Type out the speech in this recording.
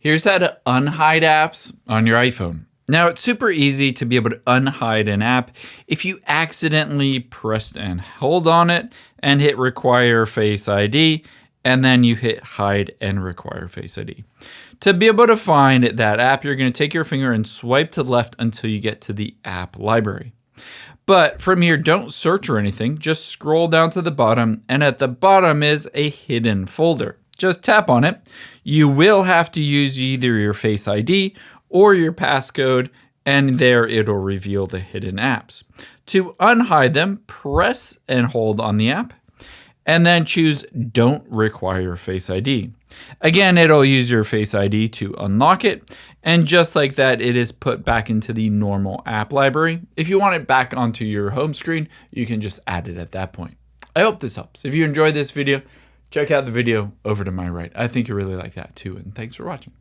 Here's how to unhide apps on your iPhone. Now, it's super easy to be able to unhide an app if you accidentally pressed and hold on it and hit require Face ID, and then you hit hide and require Face ID. To be able to find that app, you're going to take your finger and swipe to the left until you get to the app library. But from here, don't search or anything, just scroll down to the bottom, and at the bottom is a hidden folder. Just tap on it. You will have to use either your Face ID or your passcode, and there it'll reveal the hidden apps. To unhide them, press and hold on the app, and then choose Don't Require Face ID. Again, it'll use your Face ID to unlock it, and just like that, it is put back into the normal app library. If you want it back onto your home screen, you can just add it at that point. I hope this helps. If you enjoyed this video, check out the video over to my right. I think you'll really like that too, and thanks for watching.